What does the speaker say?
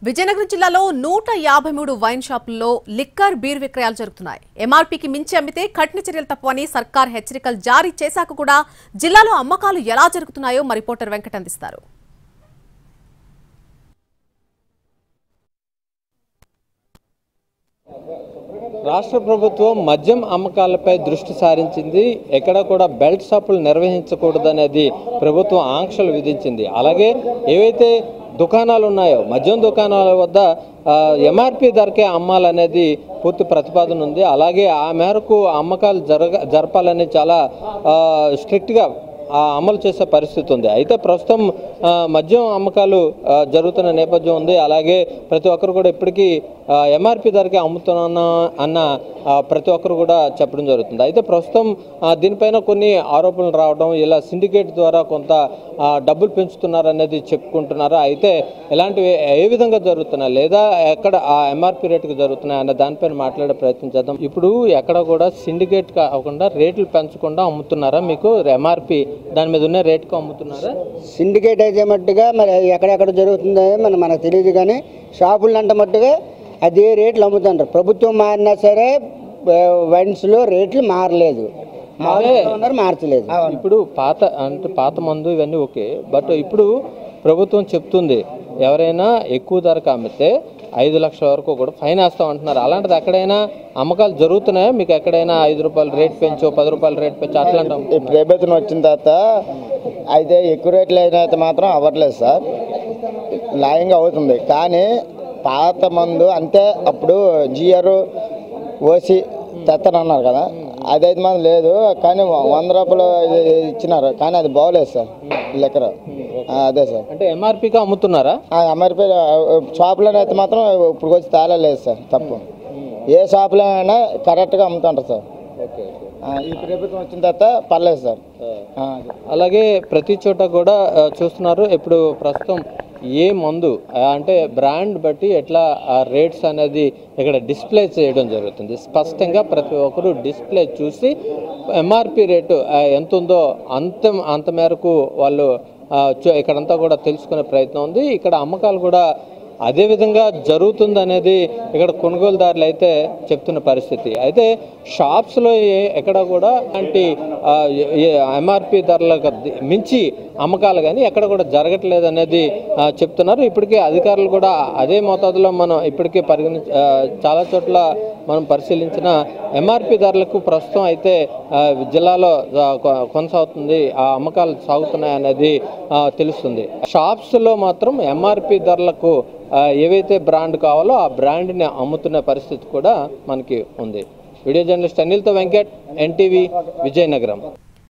విజయనగరం జిల్లాలో 153 వైన్ షాపుల్లో liquor beer విక్రయాలు జరుగుతున్నాయి. ఎంఆర్పీకి మించి అమ్మితే కఠిన చర్యలు తప్పవని సర్కార్ హెచ్చరికలు జారీ చేశాక కూడా జిల్లాలో అమ్మకాలు ఎలా జరుగుతున్నాయో మా రిపోర్టర్ వెంకట్ అందిస్తారు. రాష్ట్ర ప్రభుత్వం మద్యం అమ్మకాలపై దృష్టి సారించింది. ఎక్కడ కూడా బెల్ట్ షాపులు నిర్వహించకూడదనేది ప్రభుత్వం ఆంక్షలు విధించింది. అలాగే ఏవైతే దుకాణాలు ఉన్నాయో మద్యం దుకాణాల వద్ద ఎంఆర్పీ ధరకే అమ్మాలనేది పూర్తి ప్రతిపాదన ఉంది. అలాగే ఆ మేరకు అమ్మకాలు జరపాలని చాలా స్ట్రిక్ట్గా అమలు చేసే పరిస్థితి ఉంది. అయితే ప్రస్తుతం మద్యం అమ్మకాలు జరుగుతున్న నేపథ్యం ఉంది. అలాగే ప్రతి ఒక్కరు కూడా ఇప్పటికీ ఎంఆర్పీ ధరకే అమ్ముతున్నా అన్న ప్రతి ఒక్కరు కూడా చెప్పడం జరుగుతుంది. అయితే ప్రస్తుతం దీనిపైన కొన్ని ఆరోపణలు రావడం, ఇలా సిండికేట్ ద్వారా కొంత డబ్బులు పెంచుతున్నారనేది చెప్పుకుంటున్నారు. అయితే ఇలాంటివి ఏ విధంగా జరుగుతున్నాయి లేదా ఎక్కడ ఆ ఎంఆర్పీ రేటుకు జరుగుతున్నాయి అన్న దానిపైన మాట్లాడే ప్రయత్నం చేద్దాం. ఇప్పుడు ఎక్కడ కూడా సిండికేట్ కాకుండా రేట్లు పెంచకుండా అమ్ముతున్నారా? మీకు ఎంఆర్పీ దాని మీద ఉన్న రేటుకు అమ్ముతున్నారా? సిండికేట్ అయితే మట్టుగా మరి ఎక్కడెక్కడ జరుగుతుందో మనకు తెలియదు, కానీ షాపులు అంటే మట్టుగా అదే రేట్లు అమ్ముతుంటారు. ప్రభుత్వం మారినా సరే వైన్స్లో రేట్లు మారలేదు, మార్చలేదు. ఇప్పుడు పాత మందు ఇవన్నీ ఓకే, బట్ ఇప్పుడు ప్రభుత్వం చెప్తుంది ఎవరైనా ఎక్కువ ధరకు అమ్మితే 5 లక్షల వరకు కూడా ఫైన్ వేస్తాం అంటున్నారు. అలాంటిది ఎక్కడైనా అమ్మకాలు జరుగుతున్నాయా? మీకు ఎక్కడైనా 5 రూపాయలు రేట్ పెంచో 10 రూపాయలు రేట్ పెంచో అట్లాంటి ప్రభుత్వం వచ్చిన తర్వాత అయితే ఎక్కువ రేట్లు అయితే మాత్రం అవ్వట్లేదు సార్, న్యాయంగా అవుతుంది. కానీ పాత మందు అంతే, అప్పుడు జిఆర్ ఓసి తెత్తనన్నారు కదా, అదైతే మాత్రం లేదు. కానీ 100 రూపాయలు ఇచ్చినారు, కానీ అది బాగోలేదు సార్ లెక్కర. అదే సార్, అంటే ఎంఆర్పీగా అమ్ముతున్నారా? ఎంఆర్పీ షాపులోనే అయితే మాత్రం ఇప్పుడు వచ్చి తాళలేదు సార్, తప్పు. ఏ షాపులో అయినా కరెక్ట్గా అమ్ముతుంటారు సార్. ఈ ప్రభుత్వం వచ్చిన తర్వాత పర్లేదు సార్. అలాగే ప్రతి చోట కూడా చూస్తున్నారు. ఇప్పుడు ప్రస్తుతం ఏ మందు అంటే బ్రాండ్ బట్టి ఎట్లా రేట్స్ అనేది ఇక్కడ డిస్ప్లే చేయడం జరుగుతుంది. స్పష్టంగా ప్రతి ఒక్కరు డిస్ప్లే చూసి ఎంఆర్పి రేటు ఎంత ఉందో అంత మేరకు వాళ్ళు ఇక్కడంతా కూడా తెలుసుకునే ప్రయత్నం ఉంది. ఇక్కడ అమ్మకాలు కూడా అదే విధంగా జరుగుతుంది అనేది ఇక్కడ కొనుగోలుదారులు అయితే చెప్తున్న పరిస్థితి. అయితే షాప్స్లో ఎక్కడ కూడా అలాంటి ఎంఆర్పి ధరలకు మించి అమ్మకాలు కానీ ఎక్కడ కూడా జరగట్లేదు అనేది చెప్తున్నారు. ఇప్పటికే అధికారులు కూడా అదే మోతాదులో మనం ఇప్పటికే చాలా చోట్ల మనం పరిశీలించిన ఎంఆర్పి ధరలకు ప్రస్తుతం అయితే జిల్లాలో కొనసాగుతుంది, ఆ అమ్మకాలు సాగుతున్నాయి అనేది తెలుస్తుంది. షాప్స్లో మాత్రం ఎంఆర్పి ధరలకు ఏవైతే బ్రాండ్ కావాలో ఆ బ్రాండ్ని అమ్ముతున్న పరిస్థితి కూడా మనకి ఉంది. వీడియో జర్నలిస్ట్ అనిల్తో వెంకట్, ఎన్టీవీ, విజయనగరం.